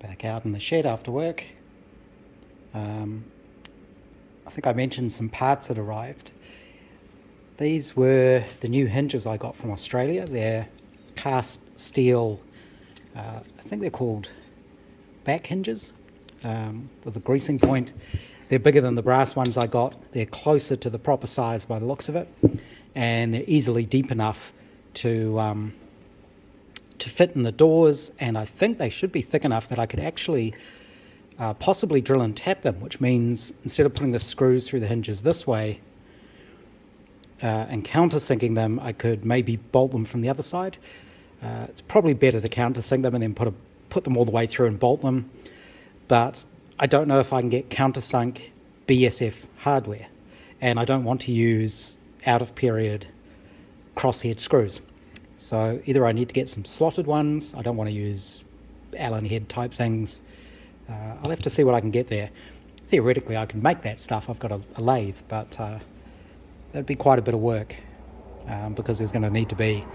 Back out in the shed after work. I think I mentioned some parts that arrived. These were the new hinges I got from Australia. They're cast steel, I think they're called back hinges, with a greasing point. They're bigger than the brass ones I got. They're closer to the proper size by the looks of it, and they're easily deep enough to fit in the doors, and I think they should be thick enough that I could actually possibly drill and tap them, which means instead of putting the screws through the hinges this way and countersinking them, I could maybe bolt them from the other side. It's probably better to countersink them and then put them all the way through and bolt them, but I don't know if I can get countersunk BSF hardware, and I don't want to use out of period crosshead screws. So either I need to get some slotted ones. I don't want to use Allen head type things. I'll have to see what I can get there. Theoretically, I can make that stuff. I've got a lathe, but that'd be quite a bit of work because there's going to need to be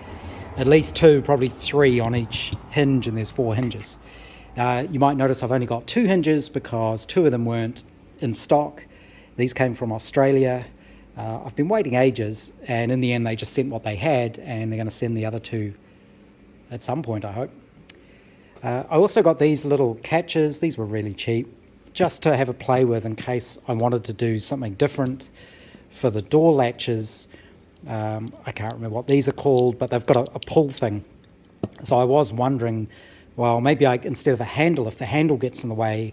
at least 2, probably 3 on each hinge, and there's 4 hinges. You might notice I've only got 2 hinges because 2 of them weren't in stock. These came from Australia. I've been waiting ages, and in the end they just sent what they had, and they're going to send the other 2 at some point, I hope. I also got these little catches. These were really cheap, just to have a play with in case I wanted to do something different for the door latches. I can't remember what these are called, but they've got a pull thing. So I was wondering, well, maybe instead of a handle, if the handle gets in the way,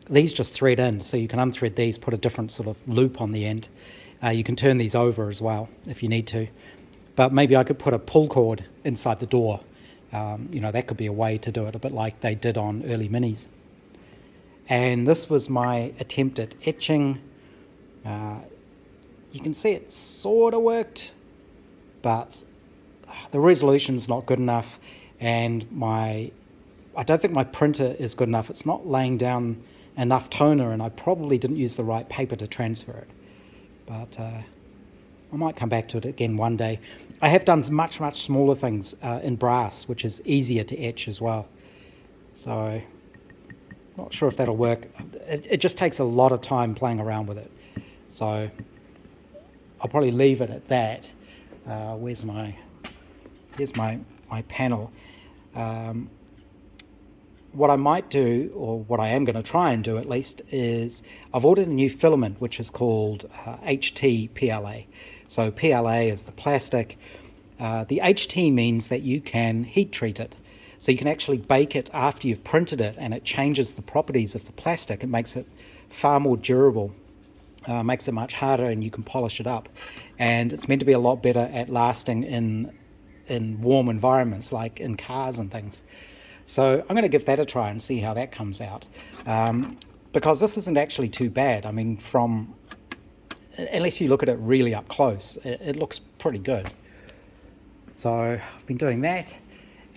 these just thread in, so you can unthread these, put a different sort of loop on the end. You can turn these over as well if you need to, but maybe I could put a pull cord inside the door. That could be a way to do it, a bit like they did on early minis. And this was my attempt at etching. You can see it sort of worked, but the resolution's not good enough, and I don't think my printer is good enough. It's not laying down enough toner, and I probably didn't use the right paper to transfer it. But I might come back to it again one day. I have done much smaller things in brass, which is easier to etch as well. So not sure if that'll work. It just takes a lot of time playing around with it. So I'll probably leave it at that. Here's my panel. What I might do, or what I am going to try and do at least, is I've ordered a new filament which is called HT PLA. So PLA is the plastic. The HT means that you can heat treat it. So you can actually bake it after you've printed it, and it changes the properties of the plastic. It makes it far more durable, makes it much harder, and you can polish it up. And it's meant to be a lot better at lasting in warm environments, like in cars and things. So I'm going to give that a try and see how that comes out, because this isn't actually too bad. I mean, unless you look at it really up close, it looks pretty good. So I've been doing that,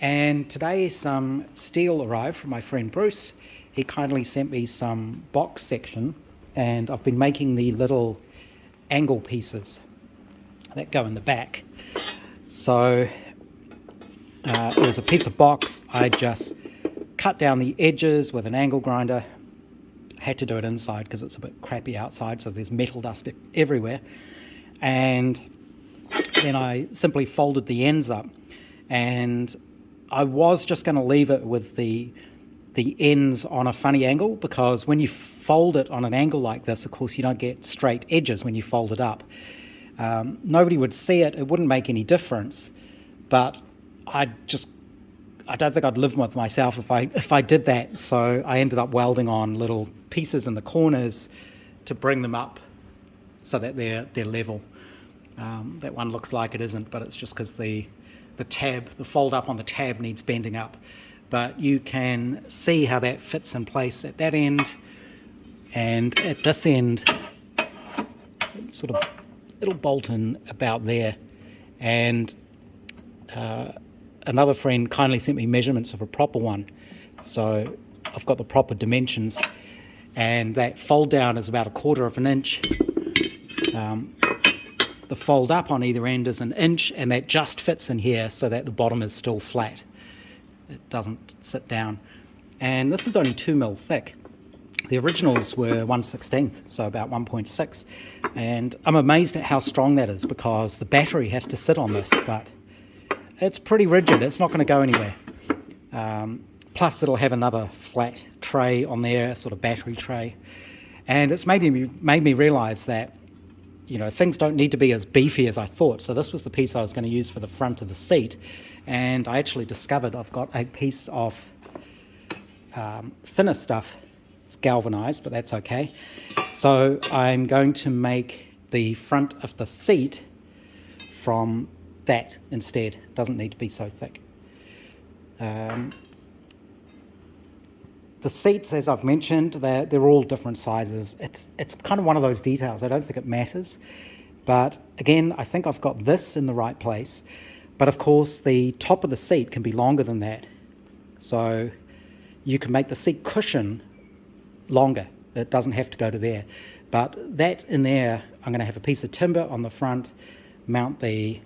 and today some steel arrived from my friend Bruce. He kindly sent me some box section, and I've been making the little angle pieces that go in the back. So it was a piece of box. I just cut down the edges with an angle grinder. I had to do it inside because it's a bit crappy outside, so there's metal dust everywhere. And then I simply folded the ends up, and I was just going to leave it with the ends on a funny angle, because when you fold it on an angle like this, of course you don't get straight edges when you fold it up. Nobody would see it. It wouldn't make any difference, but I don't think I'd live with myself if I did that. So I ended up welding on little pieces in the corners to bring them up so that they're level. That one looks like it isn't, but it's just because the fold up on the tab needs bending up. But you can see how that fits in place at that end, and at this end, sort of it'll bolt in about there. And another friend kindly sent me measurements of a proper one, so I've got the proper dimensions, and that fold down is about 1/4 of an inch. The fold up on either end is 1 inch, and that just fits in here so that the bottom is still flat. It doesn't sit down. and this is only 2mm thick. The originals were 1/16, so about 1.6, and I'm amazed at how strong that is because the battery has to sit on this, but it's pretty rigid. It's not going to go anywhere. Plus it'll have another flat tray on there, a sort of battery tray, and it's made me realize that, you know, things don't need to be as beefy as I thought. So this was the piece I was going to use for the front of the seat, and I actually discovered I've got a piece of thinner stuff. It's galvanized, but that's okay. So I'm going to make the front of the seat from that instead. It doesn't need to be so thick. The seats, as I've mentioned, they're all different sizes. It's kind of one of those details. I don't think it matters. But again, I think I've got this in the right place. But of course, the top of the seat can be longer than that. So you can make the seat cushion longer. It doesn't have to go to there. But that in there, I'm going to have a piece of timber on the front, mount the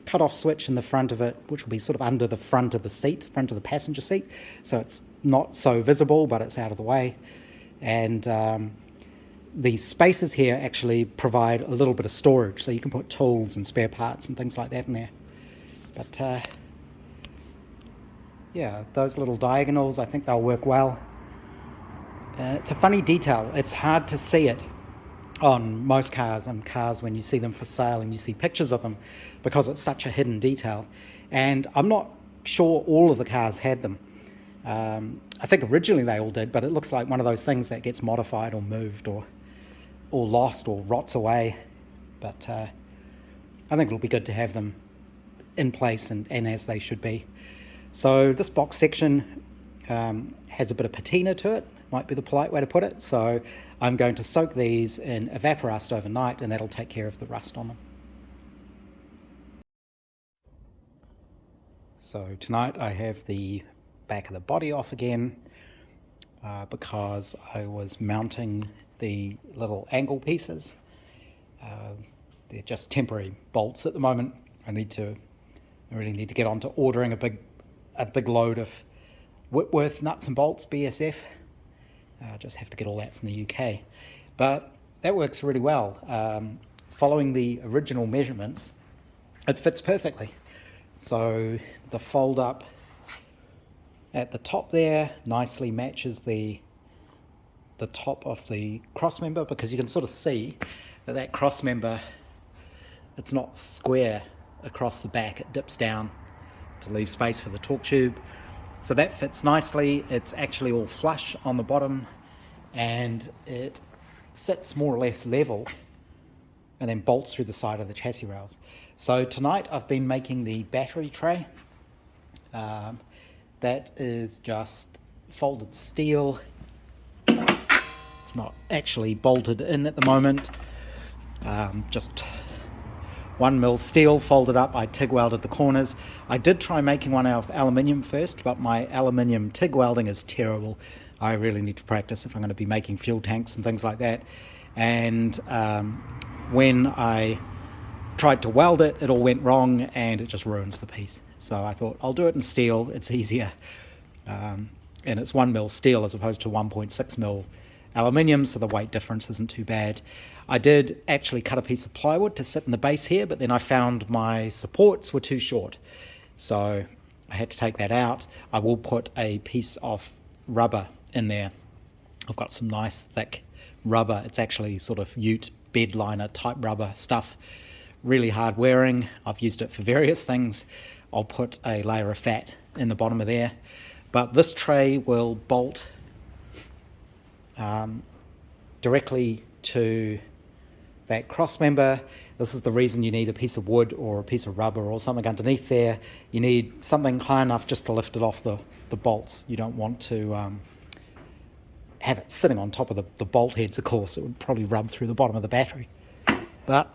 cut-off switch in the front of it, which will be sort of under the front of the seat, front of the passenger seat. So it's not so visible, but it's out of the way. And the spaces here actually provide a little bit of storage, so you can put tools and spare parts and things like that in there. But yeah, those little diagonals, I think they'll work well. It's a funny detail. It's hard to see it on most cars and cars when you see them for sale and you see pictures of them, because it's such a hidden detail. And I'm not sure all of the cars had them. I think originally they all did, but it looks like one of those things that gets modified or moved or lost or rots away. But I think it'll be good to have them in place and as they should be. So this box section has a bit of patina to it, might be the polite way to put it. So I'm going to soak these in evaporust overnight, and that'll take care of the rust on them. So tonight I have the back of the body off again because I was mounting the little angle pieces. They're just temporary bolts at the moment. I really need to get on to ordering a big load of Whitworth nuts and bolts, BSF. Just have to get all that from the UK. But that works really well. Following the original measurements, it fits perfectly. So the fold up at the top there nicely matches the top of the cross member, because you can sort of see that cross member, it's not square across the back, it dips down to leave space for the torque tube. So that fits nicely. It's actually all flush on the bottom, and it sits more or less level and then bolts through the side of the chassis rails. So tonight I've been making the battery tray. That is just folded steel. It's not actually bolted in at the moment. Just 1mm steel folded up. I TIG welded the corners. I did try making one out of aluminium first, but my aluminium TIG welding is terrible. I really need to practice if I'm going to be making fuel tanks and things like that. And when I tried to weld it, it all went wrong and it just ruins the piece. So I thought I'll do it in steel, it's easier. And it's 1mm steel as opposed to 1.6mm aluminium, so the weight difference isn't too bad. I did actually cut a piece of plywood to sit in the base here, but then I found my supports were too short, so I had to take that out. I will put a piece of rubber in there. I've got some nice thick rubber. It's actually sort of ute bed liner type rubber stuff, really hard wearing. I've used it for various things. I'll put a layer of that in the bottom of there, but this tray will bolt directly to that cross member. This is the reason you need a piece of wood or a piece of rubber or something underneath there. You need something high enough just to lift it off the bolts. You don't want to have it sitting on top of the bolt heads, of course. It would probably rub through the bottom of the battery. But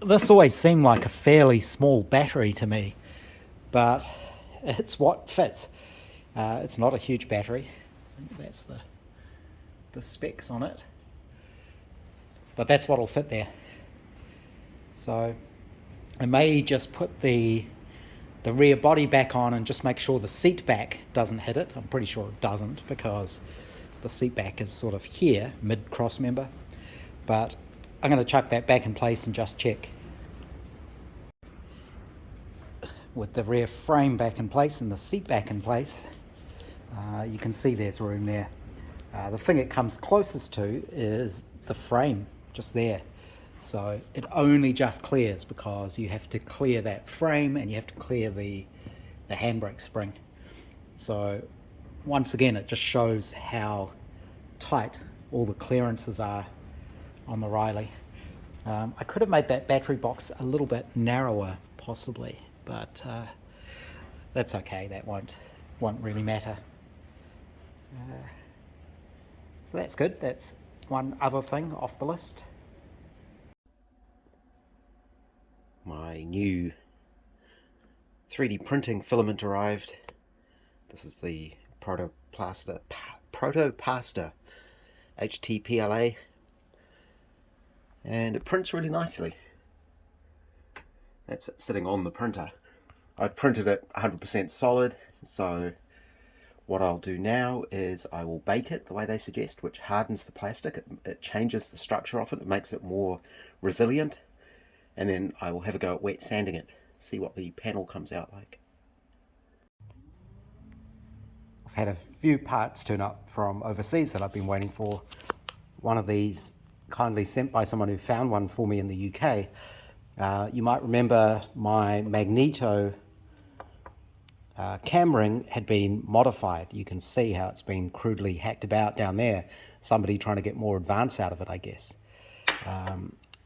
this always seemed like a fairly small battery to me, but it's what fits. It's not a huge battery. I think that's the specs on it, but that's what'll fit there. So I may just put the the rear body back on and just make sure the seat back doesn't hit it. I'm pretty sure it doesn't because the seat back is sort of here, mid cross member. But I'm going to chuck that back in place and just check. With the rear frame back in place and the seat back in place, you can see there's room there. The thing it comes closest to is the frame, just there. So it only just clears because you have to clear that frame and you have to clear the handbrake spring. So once again, it just shows how tight all the clearances are on the Riley. I could have made that battery box a little bit narrower possibly, but that's okay, that won't really matter. So that's good. That's one other thing off the list. My new 3D printing filament arrived. This is the Protoplaster HTPLA, and it prints really nicely. That's it sitting on the printer. I printed it 100% solid, so what I'll do now is I will bake it the way they suggest, which hardens the plastic. It changes the structure of it, it makes it more resilient, and then I will have a go at wet sanding it, see what the panel comes out like. I've had a few parts turn up from overseas that I've been waiting for. One of these kindly sent by someone who found one for me in the UK. You might remember my magneto cam ring had been modified. You can see how it's been crudely hacked about down there. Somebody trying to get more advance out of it, I guess.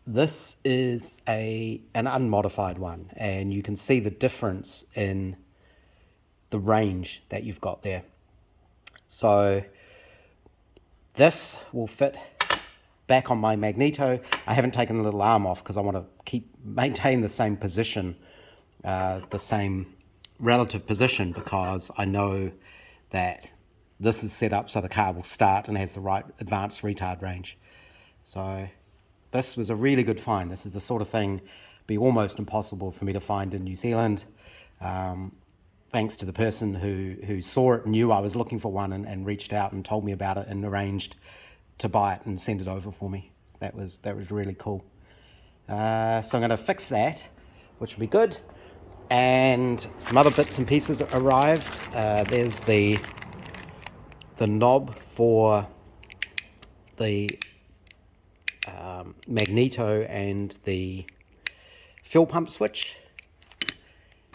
This is an unmodified one, and you can see the difference in the range that you've got there. So this will fit back on my magneto. I haven't taken the little arm off because I want to maintain the same position, the same relative position, because I know that this is set up so the car will start and has the right advanced retard range. So this was a really good find. This is the sort of thing be almost impossible for me to find in New Zealand. Thanks to the person who saw it and knew I was looking for one and reached out and told me about it and arranged to buy it and send it over for me. That was really cool. So I'm going to fix that, which will be good. And some other bits and pieces arrived. There's the knob for the magneto and the fuel pump switch.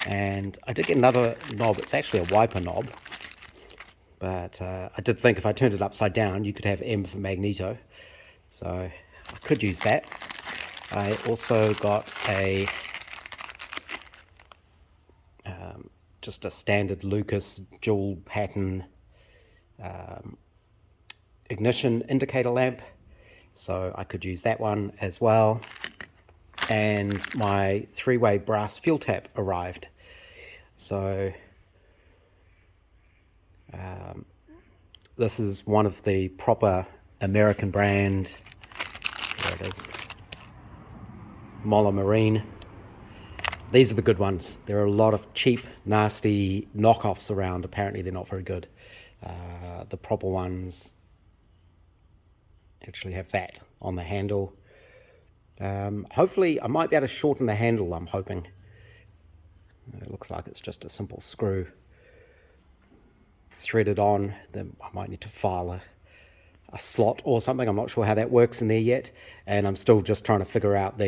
And I did get another knob. It's actually a wiper knob, but I did think if I turned it upside down, you could have M for magneto, so I could use that. I also got just a standard Lucas dual pattern ignition indicator lamp, so I could use that one as well. And my 3-way brass fuel tap arrived. So this is one of the proper American brand, there it is, Moller Marine. These are the good ones. There are a lot of cheap, nasty knockoffs around. Apparently they're not very good. The proper ones actually have that on the handle. Hopefully I might be able to shorten the handle, I'm hoping. It looks like it's just a simple screw threaded on. Then I might need to file a slot or something. I'm not sure how that works in there yet, and I'm still just trying to figure out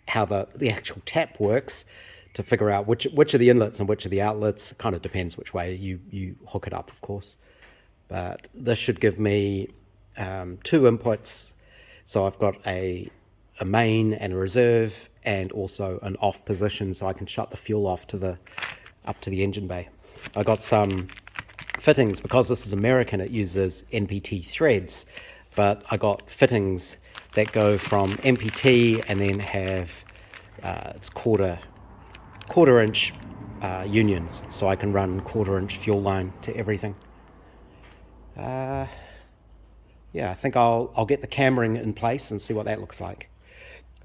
how the actual tap works, to figure out which are the inlets and which are the outlets. It kind of depends which way you hook it up, of course. But this should give me 2 inputs. So I've got a main and a reserve, and also an off position, so I can shut the fuel off up to the engine bay. I got some fittings, because this is American, it uses NPT threads, but I got fittings that go from MPT and then have it's quarter inch unions, so I can run 1/4 inch fuel line to everything. Yeah, I think I'll get the cam ring in place and see what that looks like.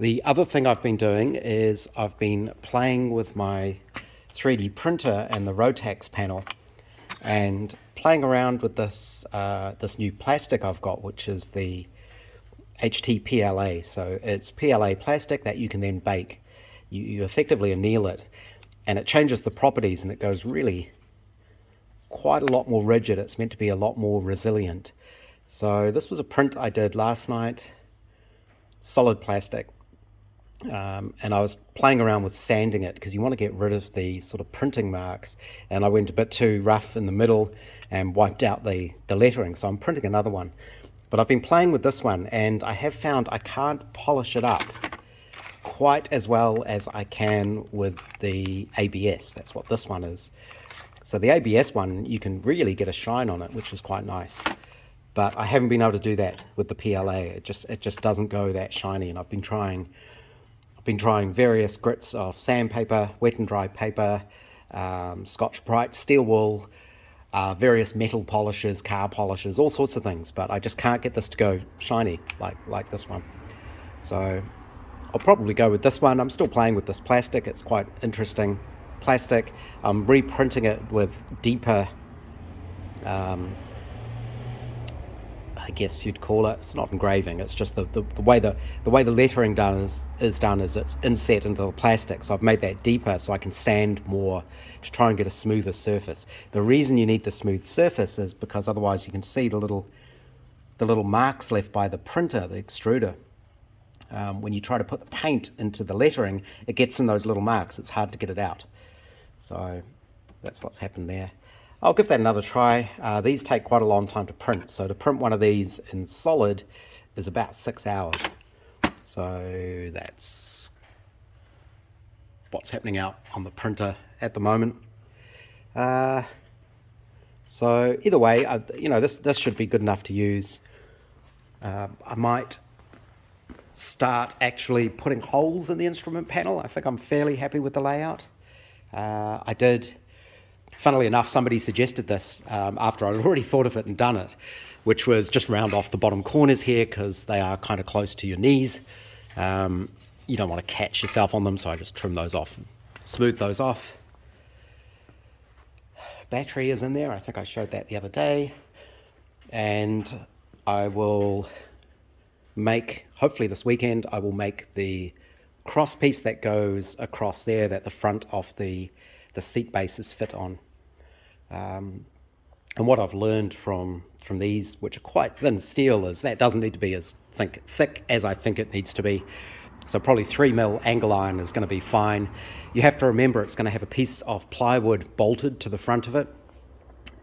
The other thing I've been doing is I've been playing with my 3D printer and the Rotax panel, and playing around with this this new plastic I've got, which is the HT-PLA. So it's PLA plastic that you can then bake. You effectively anneal it, and it changes the properties, and it goes really quite a lot more rigid. It's meant to be a lot more resilient. So this was a print I did last night, solid plastic, and I was playing around with sanding it because you want to get rid of the sort of printing marks, and I went a bit too rough in the middle and wiped out the lettering, so I'm printing another one. But I've been playing with this one, and I have found I can't polish it up quite as well as I can with the ABS. That's what this one is. So the ABS one, you can really get a shine on it, which is quite nice. But I haven't been able to do that with the PLA. It just doesn't go that shiny, and I've been trying various grits of sandpaper, wet and dry paper, Scotch-Brite, steel wool, various metal polishes, car polishes, all sorts of things, but I just can't get this to go shiny like this one. So I'll probably go with this one. I'm still playing with this plastic. It's quite interesting plastic. I'm reprinting it with deeper, I guess you'd call it. It's not engraving. It's just the way the lettering is done is it's inset into the plastic. So I've made that deeper so I can sand more to try and get a smoother surface. The reason you need the smooth surface is because otherwise you can see the little marks left by the printer, the extruder. When you try to put the paint into the lettering, it gets in those little marks. It's hard to get it out. So that's what's happened there. I'll give that another try. These take quite a long time to print. So to print one of these in solid is about 6 hours. So that's what's happening out on the printer at the moment. So either way, this should be good enough to use. I might start actually putting holes in the instrument panel. I think I'm fairly happy with the layout. I did, funnily enough, somebody suggested this after I'd already thought of it and done it, which was just round off the bottom corners here because they are kind of close to your knees. You don't want to catch yourself on them, so I just trim those off and smooth those off. Battery is in there. I think I showed that the other day. And I will make, hopefully this weekend, I will make the cross piece that goes across there that the front of the seat bases fit on. And what I've learned from these, which are quite thin steel, is that doesn't need to be as thick as I think it needs to be. So probably 3mm angle iron is going to be fine. You have to remember it's going to have a piece of plywood bolted to the front of it,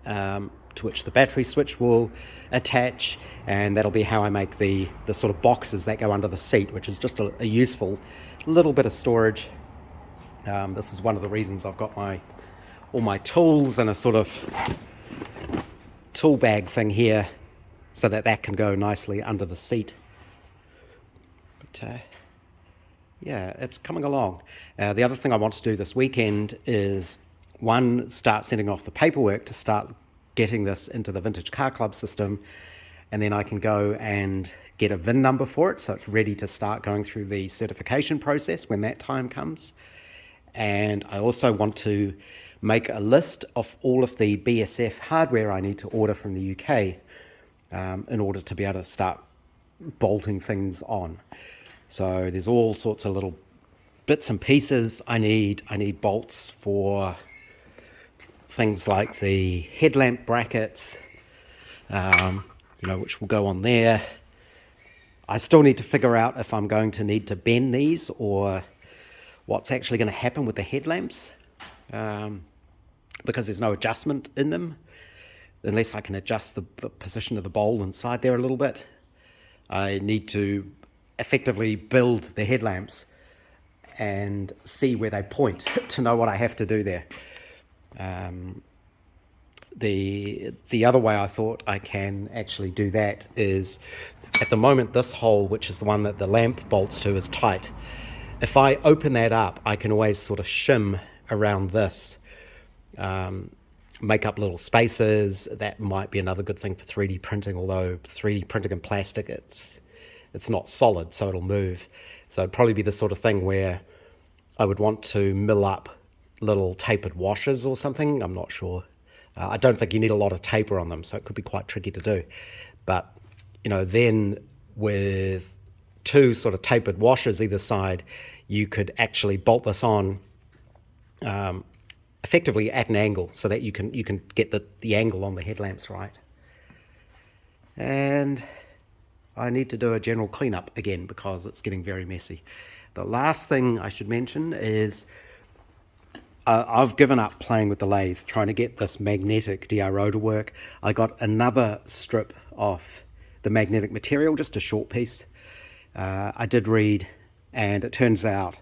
to which the battery switch will attach, and that'll be how I make the sort of boxes that go under the seat, which is just a useful little bit of storage. This is one of the reasons I've got all my tools in a sort of tool bag thing here, so that can go nicely under the seat. But yeah, it's coming along. The other thing I want to do this weekend is, one, start sending off the paperwork to start getting this into the Vintage Car Club system, and then I can go and get a VIN number for it, so it's ready to start going through the certification process when that time comes. And I also want to make a list of all of the BSF hardware I need to order from the UK in order to be able to start bolting things on. So there's all sorts of little bits and pieces I need. I need bolts for things like the headlamp brackets, which will go on there. I still need to figure out if I'm going to need to bend these or what's actually going to happen with the headlamps, because there's no adjustment in them unless I can adjust the position of the bowl inside there a little bit. I need to effectively build the headlamps and see where they point to know what I have to do there. The other way I thought I can actually do that is, at the moment this hole, which is the one that the lamp bolts to, is tight. If I open that up, I can always sort of shim around this, make up little spaces. That might be another good thing for 3D printing, although 3D printing in plastic, it's not solid, so it'll move. So it'd probably be the sort of thing where I would want to mill up little tapered washers or something. I'm not sure. I don't think you need a lot of taper on them, so it could be quite tricky to do. But, then with two sort of tapered washers either side, you could actually bolt this on effectively at an angle so that you can get the angle on the headlamps right. And I need to do a general cleanup again because it's getting very messy. The last thing I should mention is I've given up playing with the lathe, trying to get this magnetic DRO to work. I got another strip of the magnetic material, just a short piece. I did read, and it turns out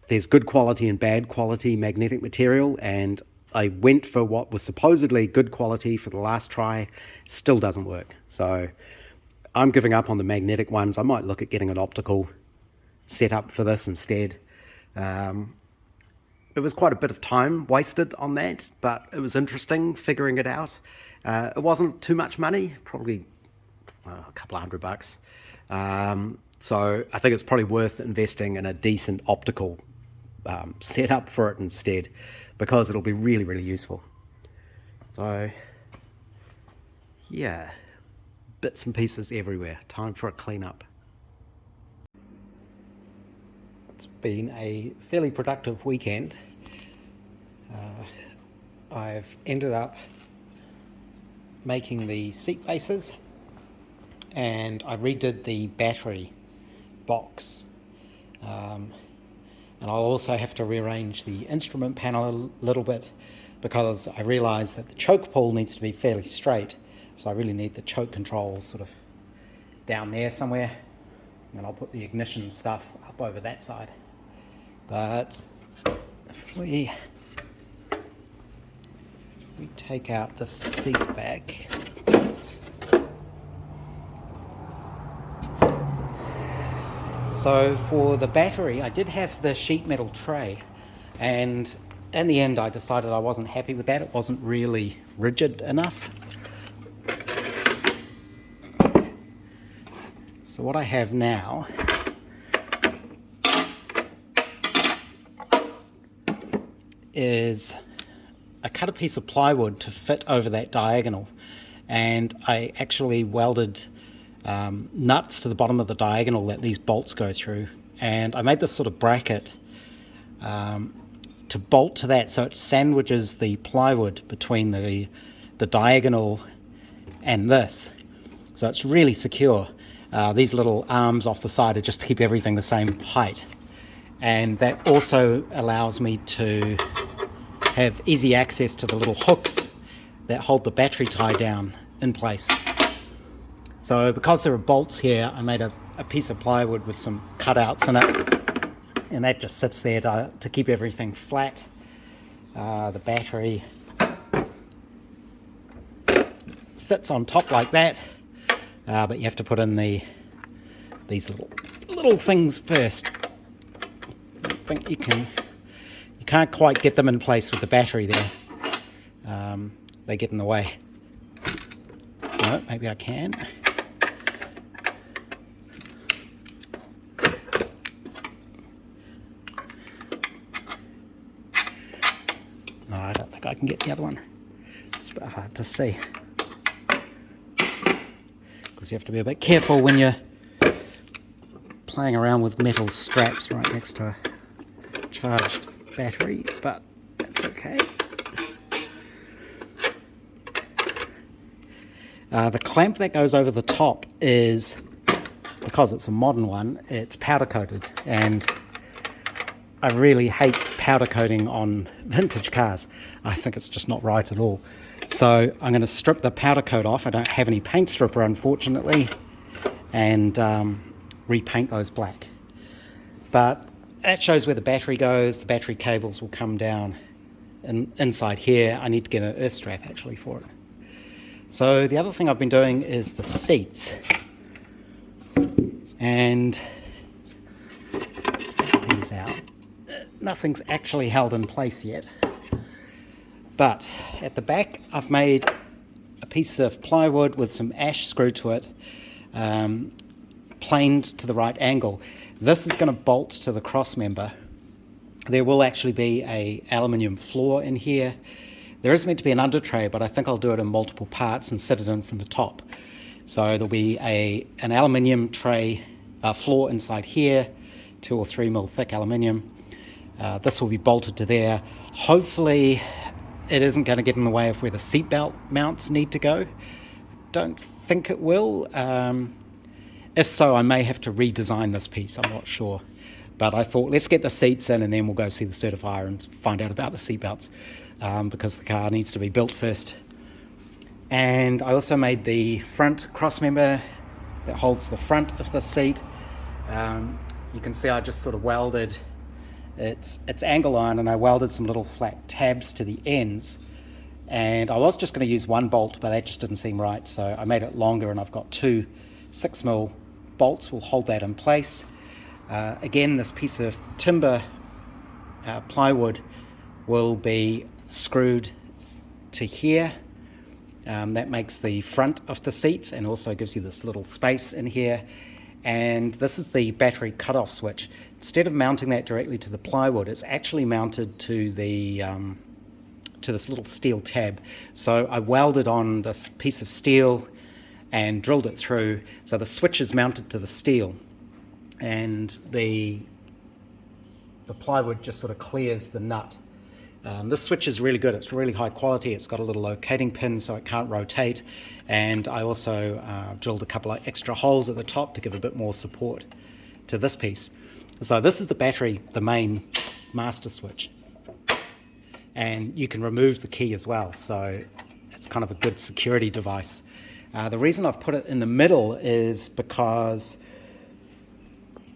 there's good quality and bad quality magnetic material, and I went for what was supposedly good quality for the last try. Still doesn't work. So I'm giving up on the magnetic ones. I might look at getting an optical setup for this instead. It was quite a bit of time wasted on that, but it was interesting figuring it out. It wasn't too much money, probably a couple of $100. So I think it's probably worth investing in a decent optical setup for it instead, because it'll be really, really useful. So yeah, bits and pieces everywhere. Time for a cleanup. It's been a fairly productive weekend. I've ended up making the seat bases, and I redid the battery box, and I'll also have to rearrange the instrument panel a little bit because I realised that the choke pull needs to be fairly straight, so I really need the choke control sort of down there somewhere, and I'll put the ignition stuff up over that side. But if we take out the seat back, so for the battery I did have the sheet metal tray, and in the end I decided I wasn't happy with that. It wasn't really rigid enough. So what I have now is I cut a piece of plywood to fit over that diagonal, and I actually welded nuts to the bottom of the diagonal that these bolts go through, and I made this sort of bracket to bolt to that, so it sandwiches the plywood between the diagonal and this, so it's really secure. These little arms off the side are just to keep everything the same height, and that also allows me to have easy access to the little hooks that hold the battery tie down in place. So because there are bolts here, I made a piece of plywood with some cutouts in it, and that just sits there to keep everything flat. The battery sits on top like that, but you have to put in these little things first. I think you can't quite get them in place with the battery there. They get in the way. No, maybe I can. No, I don't think I can get the other one. It's a bit hard to see, because you have to be a bit careful when you're playing around with metal straps right next to a charged battery, but that's okay. The clamp that goes over the top is, because it's a modern one, it's powder coated, and I really hate powder coating on vintage cars. I think it's just not right at all. So I'm going to strip the powder coat off. I don't have any paint stripper, unfortunately, and repaint those black. But that shows where the battery goes. The battery cables will come down, and inside here I need to get an earth strap actually for it. So the other thing I've been doing is the seats, and take these out. Nothing's actually held in place yet, but at the back I've made a piece of plywood with some ash screwed to it, planed to the right angle. This is going to bolt to the cross member, There will actually be a aluminium floor in here. There is meant to be an under tray, but I think I'll do it in multiple parts and sit it in from the top. So there'll be an aluminium tray floor inside here, 2 or 3 mil thick aluminium. This will be bolted to there. Hopefully it isn't going to get in the way of where the seatbelt mounts need to go. Don't think it will. If so, I may have to redesign this piece, I'm not sure. But I thought, let's get the seats in and then we'll go see the certifier and find out about the seatbelts, because the car needs to be built first. And I also made the front crossmember that holds the front of the seat. You can see I just sort of welded, it's angle iron, and I welded some little flat tabs to the ends. And I was just going to use 1 bolt, but that just didn't seem right, so I made it longer, and I've got 2 6mm bolts will hold that in place. Again, this piece of timber plywood will be screwed to here. That makes the front of the seats and also gives you this little space in here. And this is the battery cutoff switch. Instead of mounting that directly to the plywood, it's actually mounted to the to this little steel tab. So I welded on this piece of steel and drilled it through, so the switch is mounted to the steel, and the plywood just sort of clears the nut. This switch is really good, it's really high quality, it's got a little locating pin so it can't rotate, and I also drilled a couple of extra holes at the top to give a bit more support to this piece. So this is the battery, the main master switch, and you can remove the key as well, so it's kind of a good security device. The reason I've put it in the middle is because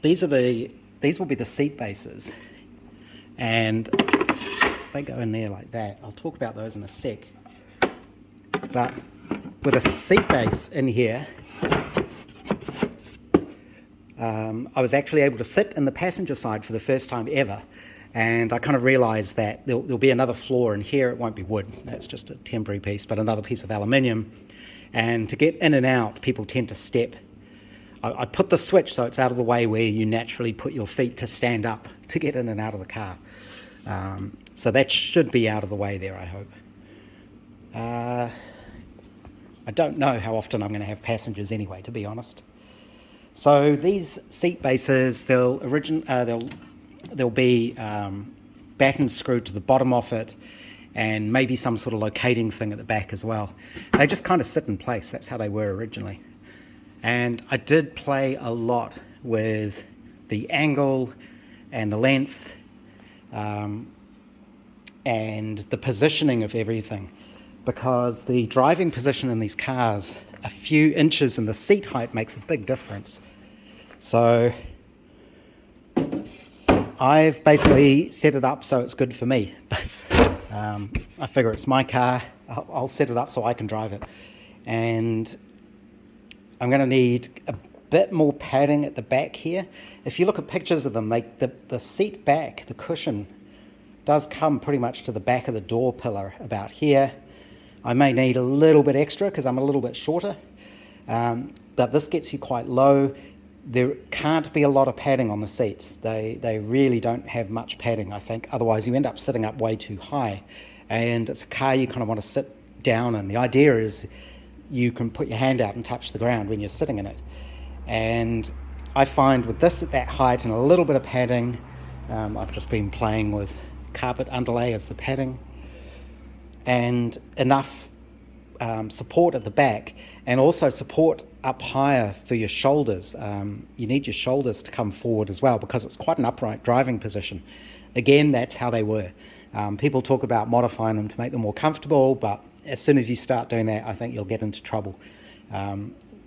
these will be the seat bases, and they go in there like that. I'll talk about those in a sec. But with a seat base in here, I was actually able to sit in the passenger side for the first time ever, and I kind of realized that there'll be another floor in here. It won't be wood, that's just a temporary piece, but another piece of aluminium. And to get in and out, people tend to step. I put the switch so it's out of the way where you naturally put your feet to stand up to get in and out of the car. So that should be out of the way there, I hope. I don't know how often I'm going to have passengers anyway, to be honest. So these seat bases, there'll be battens screwed to the bottom of it, and maybe some sort of locating thing at the back as well. They just kind of sit in place. That's how they were originally. And I did play a lot with the angle and the length and the positioning of everything, because the driving position in these cars, a few inches in the seat height makes a big difference. So I've basically set it up so it's good for me. I figure it's my car, I'll set it up so I can drive it. And I'm going to need a bit more padding at the back here. If you look at pictures of them, the seat back, the cushion, does come pretty much to the back of the door pillar about here. I may need a little bit extra because I'm a little bit shorter, but this gets you quite low. There can't be a lot of padding on the seats. They really don't have much padding, I think. Otherwise, you end up sitting up way too high. And it's a car you kind of want to sit down in. The idea is you can put your hand out and touch the ground when you're sitting in it. And I find with this at that height and a little bit of padding, I've just been playing with carpet underlay as the padding, and enough support at the back, and also support up higher for your shoulders. You need your shoulders to come forward as well, because it's quite an upright driving position. Again, that's how they were. People talk about modifying them to make them more comfortable, but as soon as you start doing that, I think you'll get into trouble.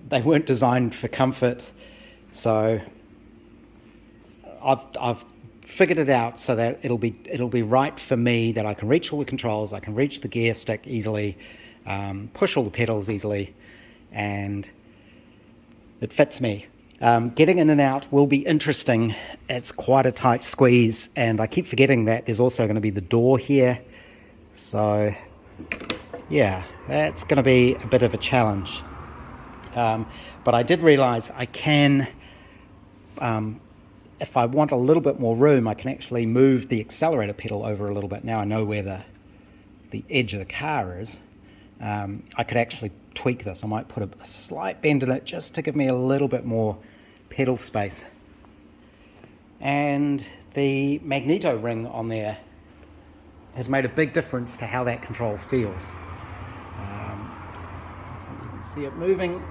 They weren't designed for comfort, so I've figured it out so that it'll be right for me, that I can reach all the controls, I can reach the gear stick easily, push all the pedals easily, and it fits me. Getting in and out will be interesting. It's quite a tight squeeze, and I keep forgetting that there's also going to be the door here. So yeah, that's going to be a bit of a challenge. But I did realize I can if I want a little bit more room, I can actually move the accelerator pedal over a little bit. Now I know where the edge of the car is. I could actually tweak this. I might put a slight bend in it just to give me a little bit more pedal space. And the magneto ring on there has made a big difference to how that control feels. You can see it moving,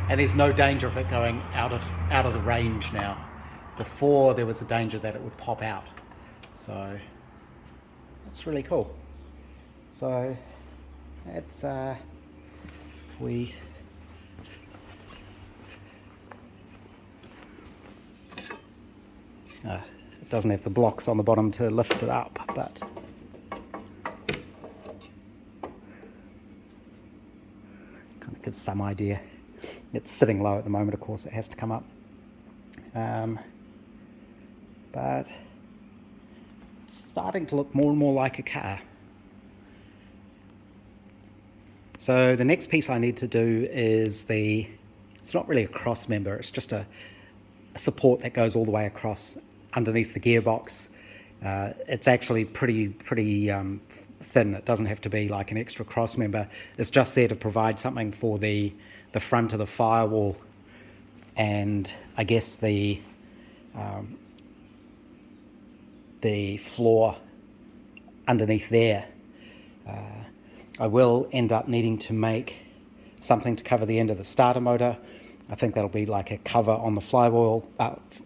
and there's no danger of it going out of the range now. Before, there was a danger that it would pop out. So that's really cool. So it's it doesn't have the blocks on the bottom to lift it up, but kind of gives some idea. It's sitting low at the moment, of course, it has to come up. But it's starting to look more and more like a car. So the next piece I need to do is it's not really a cross member, it's just a support that goes all the way across underneath the gearbox. It's actually pretty thin. It doesn't have to be like an extra cross member. It's just there to provide something for the front of the firewall, and I guess the floor underneath there. I will end up needing to make something to cover the end of the starter motor. I think that'll be like a cover on the flywheel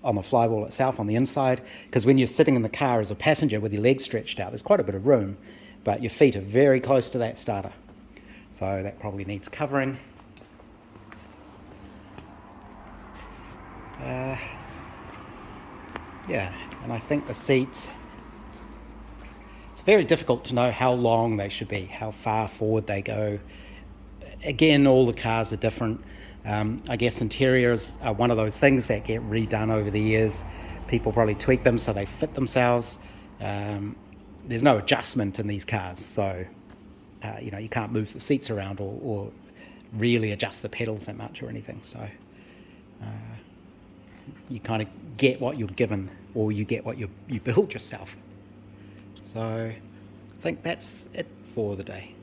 itself on the inside, because when you're sitting in the car as a passenger with your legs stretched out, there's quite a bit of room, but your feet are very close to that starter. So that probably needs covering. Yeah, and I think the seats, it's very difficult to know how long they should be, how far forward they go. Again, all the cars are different. I guess interiors are one of those things that get redone over the years. People probably tweak them so they fit themselves. There's no adjustment in these cars, so you can't move the seats around or really adjust the pedals that much or anything. So you kind of get what you're given, or you get what you build yourself. So I think that's it for the day.